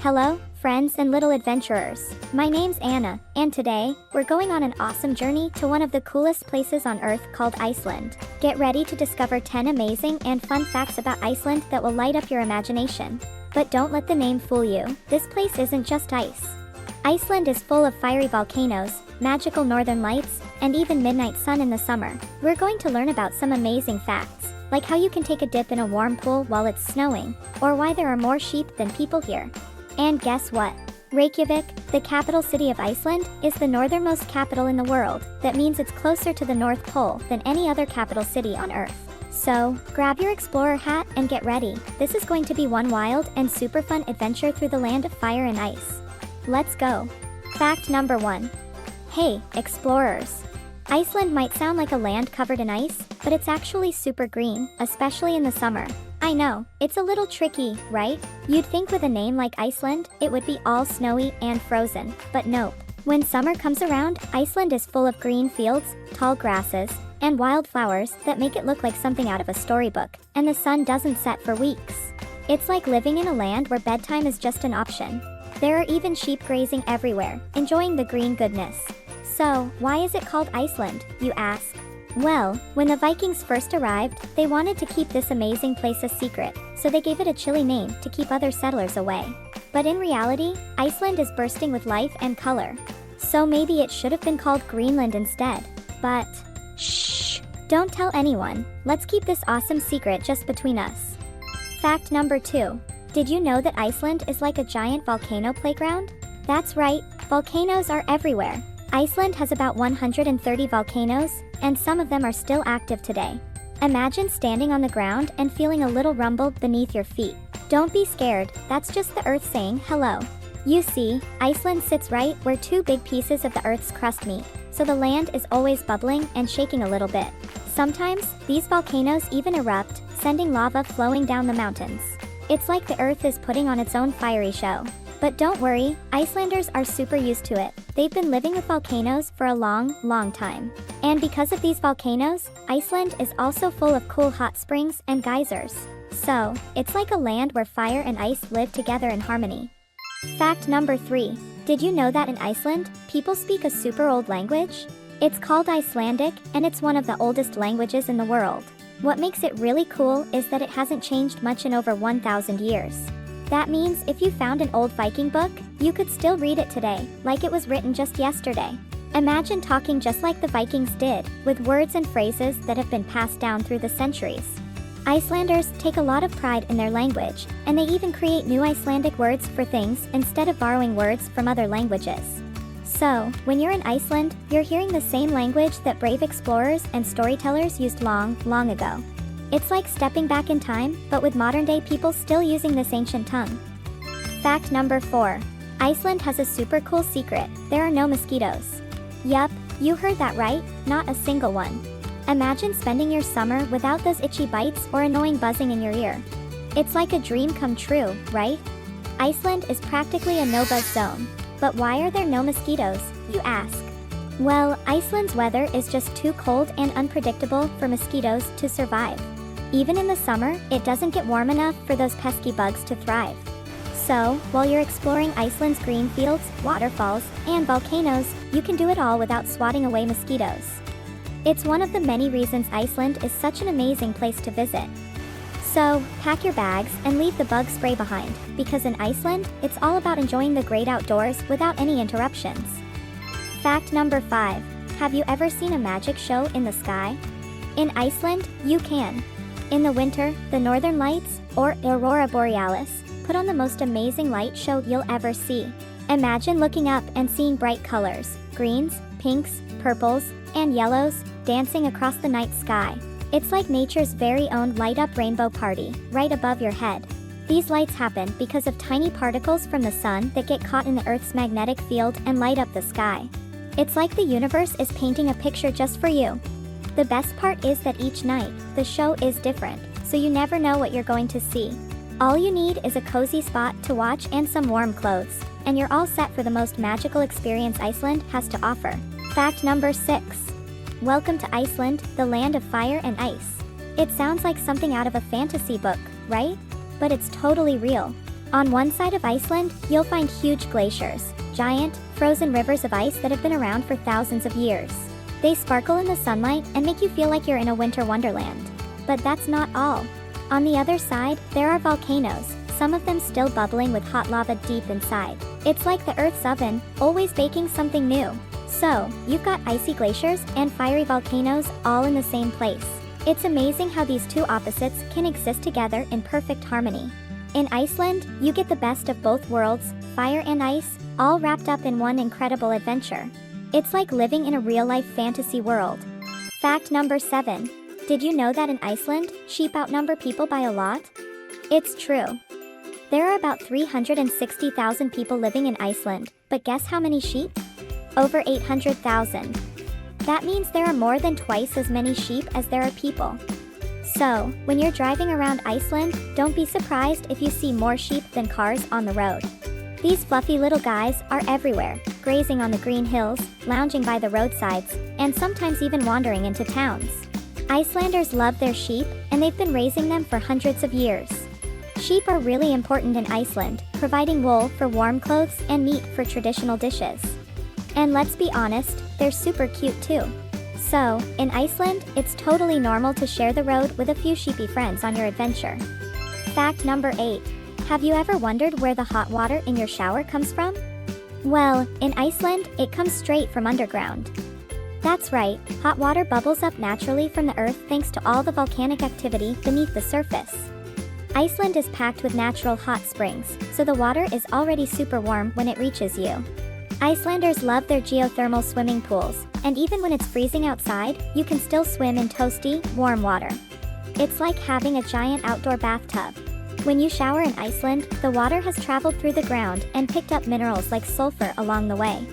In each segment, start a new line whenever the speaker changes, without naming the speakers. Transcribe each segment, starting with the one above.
Hello, friends and little adventurers. My name's Anna, and today, we're going on an awesome journey to one of the coolest places on Earth called Iceland. Get ready to discover 10 amazing and fun facts about Iceland that will light up your imagination. But don't let the name fool you, this place isn't just ice. Iceland is full of fiery volcanoes, magical northern lights, and even midnight sun in the summer. We're going to learn about some amazing facts, like how you can take a dip in a warm pool while it's snowing, or why there are more sheep than people here. And guess what? Reykjavik, the capital city of Iceland, is the northernmost capital in the world. That means it's closer to the North Pole than any other capital city on Earth. So, grab your explorer hat and get ready. This is going to be one wild and super fun adventure through the land of fire and ice. Let's go. Fact number 1. Hey, explorers. Iceland might sound like a land covered in ice, but it's actually super green, especially in the summer. I know, it's a little tricky, right? You'd think with a name like Iceland, it would be all snowy and frozen, but nope. When summer comes around, Iceland is full of green fields, tall grasses, and wildflowers that make it look like something out of a storybook, and the sun doesn't set for weeks. It's like living in a land where bedtime is just an option. There are even sheep grazing everywhere, enjoying the green goodness. So, why is it called Iceland, you ask? Well, when the Vikings first arrived, they wanted to keep this amazing place a secret, so they gave it a chilly name to keep other settlers away. But in reality, Iceland is bursting with life and color. So maybe it should have been called Greenland instead. But, shh, don't tell anyone. Let's keep this awesome secret just between us. Fact number 2. Did you know that Iceland is like a giant volcano playground? That's right, volcanoes are everywhere. Iceland has about 130 volcanoes, and some of them are still active today. Imagine standing on the ground and feeling a little rumble beneath your feet. Don't be scared, that's just the Earth saying hello. You see, Iceland sits right where two big pieces of the Earth's crust meet, so the land is always bubbling and shaking a little bit. Sometimes, these volcanoes even erupt, sending lava flowing down the mountains. It's like the Earth is putting on its own fiery show. But don't worry, Icelanders are super used to it. They've been living with volcanoes for a long time. And because of these volcanoes, Iceland is also full of cool hot springs and geysers. So, it's like a land where fire and ice live together in harmony. Fact number 3. Did you know that in Iceland, people speak a super old language? It's called Icelandic, and it's one of the oldest languages in the world. What makes it really cool is that it hasn't changed much in over 1,000 years. That means if you found an old Viking book, you could still read it today, like it was written just yesterday. Imagine talking just like the Vikings did, with words and phrases that have been passed down through the centuries. Icelanders take a lot of pride in their language, and they even create new Icelandic words for things instead of borrowing words from other languages. So, when you're in Iceland, you're hearing the same language that brave explorers and storytellers used long ago. It's like stepping back in time, but with modern-day people still using this ancient tongue. Fact number 4. Iceland has a super cool secret. There are no mosquitoes. Yup, you heard that right, not a single one. Imagine spending your summer without those itchy bites or annoying buzzing in your ear. It's like a dream come true, right? Iceland is practically a no-buzz zone. But why are there no mosquitoes, you ask? Well, Iceland's weather is just too cold and unpredictable for mosquitoes to survive. Even in the summer, it doesn't get warm enough for those pesky bugs to thrive. So, while you're exploring Iceland's green fields, waterfalls, and volcanoes, you can do it all without swatting away mosquitoes. It's one of the many reasons Iceland is such an amazing place to visit. So, pack your bags and leave the bug spray behind, because in Iceland, it's all about enjoying the great outdoors without any interruptions. Fact number 5. Have you ever seen a magic show in the sky? In Iceland, you can. In the winter, the Northern Lights, or Aurora Borealis, put on the most amazing light show you'll ever see. Imagine looking up and seeing bright colors, greens, pinks, purples, and yellows, dancing across the night sky. It's like nature's very own light-up rainbow party, right above your head. These lights happen because of tiny particles from the sun that get caught in the Earth's magnetic field and light up the sky. It's like the universe is painting a picture just for you. The best part is that each night, the show is different, so you never know what you're going to see. All you need is a cozy spot to watch and some warm clothes, and you're all set for the most magical experience Iceland has to offer. Fact number 6. Welcome to Iceland, the land of fire and ice. It sounds like something out of a fantasy book, right? But it's totally real. On one side of Iceland, you'll find huge glaciers, giant, frozen rivers of ice that have been around for thousands of years. They sparkle in the sunlight and make you feel like you're in a winter wonderland. But that's not all. On the other side, there are volcanoes, some of them still bubbling with hot lava deep inside. It's like the Earth's oven, always baking something new. So, you've got icy glaciers and fiery volcanoes all in the same place. It's amazing how these two opposites can exist together in perfect harmony. In Iceland, you get the best of both worlds, fire and ice, all wrapped up in one incredible adventure. It's like living in a real-life fantasy world. Fact number 7. Did you know that in Iceland, sheep outnumber people by a lot? It's true. There are about 360,000 people living in Iceland, but guess how many sheep? Over 800,000. That means there are more than twice as many sheep as there are people. So, when you're driving around Iceland, don't be surprised if you see more sheep than cars on the road. These fluffy little guys are everywhere, grazing on the green hills, lounging by the roadsides, and sometimes even wandering into towns. Icelanders love their sheep, and they've been raising them for hundreds of years. Sheep are really important in Iceland, providing wool for warm clothes and meat for traditional dishes. And let's be honest, they're super cute too. So, in Iceland, it's totally normal to share the road with a few sheepy friends on your adventure. Fact number 8. Have you ever wondered where the hot water in your shower comes from? Well, in Iceland, it comes straight from underground. That's right, hot water bubbles up naturally from the earth thanks to all the volcanic activity beneath the surface. Iceland is packed with natural hot springs, so the water is already super warm when it reaches you. Icelanders love their geothermal swimming pools, and even when it's freezing outside, you can still swim in toasty, warm water. It's like having a giant outdoor bathtub. When you shower in Iceland, the water has traveled through the ground and picked up minerals like sulfur along the way.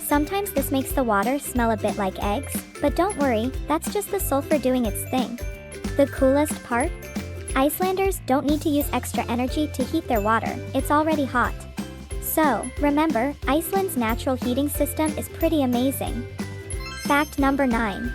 Sometimes this makes the water smell a bit like eggs, but don't worry, that's just the sulfur doing its thing. The coolest part? Icelanders don't need to use extra energy to heat their water, it's already hot. So, remember, Iceland's natural heating system is pretty amazing. Fact number 9.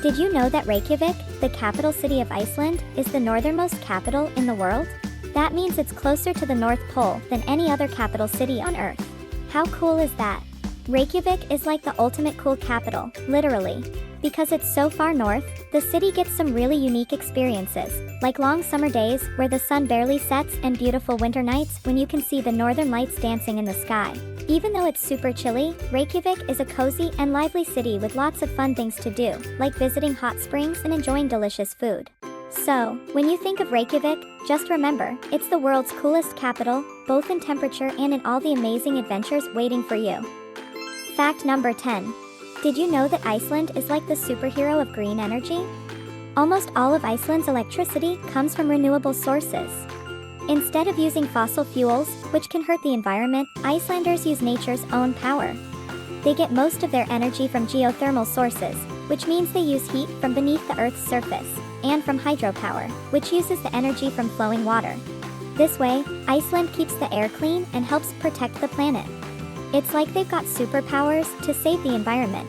Did you know that Reykjavik, the capital city of Iceland, is the northernmost capital in the world? That means it's closer to the North Pole than any other capital city on Earth. How cool is that? Reykjavik is like the ultimate cool capital, literally. Because it's so far north, the city gets some really unique experiences, like long summer days where the sun barely sets and beautiful winter nights when you can see the northern lights dancing in the sky. Even though it's super chilly, Reykjavik is a cozy and lively city with lots of fun things to do, like visiting hot springs and enjoying delicious food. So, when you think of Reykjavik, just remember, it's the world's coolest capital, both in temperature and in all the amazing adventures waiting for you. Fact number 10. Did you know that Iceland is like the superhero of green energy? Almost all of Iceland's electricity comes from renewable sources. Instead of using fossil fuels, which can hurt the environment, Icelanders use nature's own power. They get most of their energy from geothermal sources, which means they use heat from beneath the Earth's surface, and from hydropower, which uses the energy from flowing water. This way, Iceland keeps the air clean and helps protect the planet. It's like they've got superpowers to save the environment.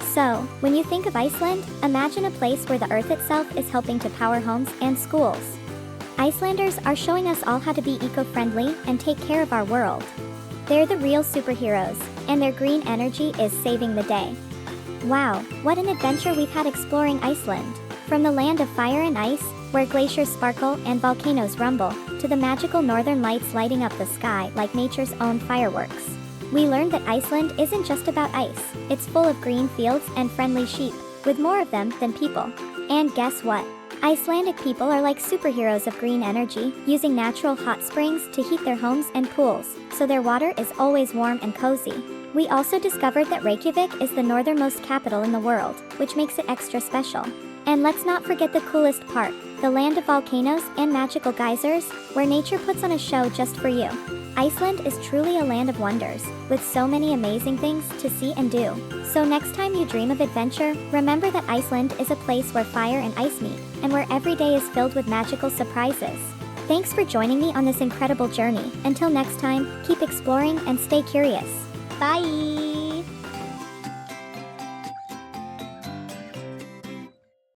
So, when you think of Iceland, imagine a place where the Earth itself is helping to power homes and schools. Icelanders are showing us all how to be eco-friendly and take care of our world. They're the real superheroes, and their green energy is saving the day. Wow, what an adventure we've had exploring Iceland. From the land of fire and ice, where glaciers sparkle and volcanoes rumble, to the magical northern lights lighting up the sky like nature's own fireworks. We learned that Iceland isn't just about ice, it's full of green fields and friendly sheep, with more of them than people. And guess what? Icelandic people are like superheroes of green energy, using natural hot springs to heat their homes and pools, so their water is always warm and cozy. We also discovered that Reykjavik is the northernmost capital in the world, which makes it extra special. And let's not forget the coolest part, the land of volcanoes and magical geysers, where nature puts on a show just for you. Iceland is truly a land of wonders, with so many amazing things to see and do. So next time you dream of adventure, remember that Iceland is a place where fire and ice meet, and where every day is filled with magical surprises. Thanks for joining me on this incredible journey. Until next time, keep exploring and stay curious. Bye!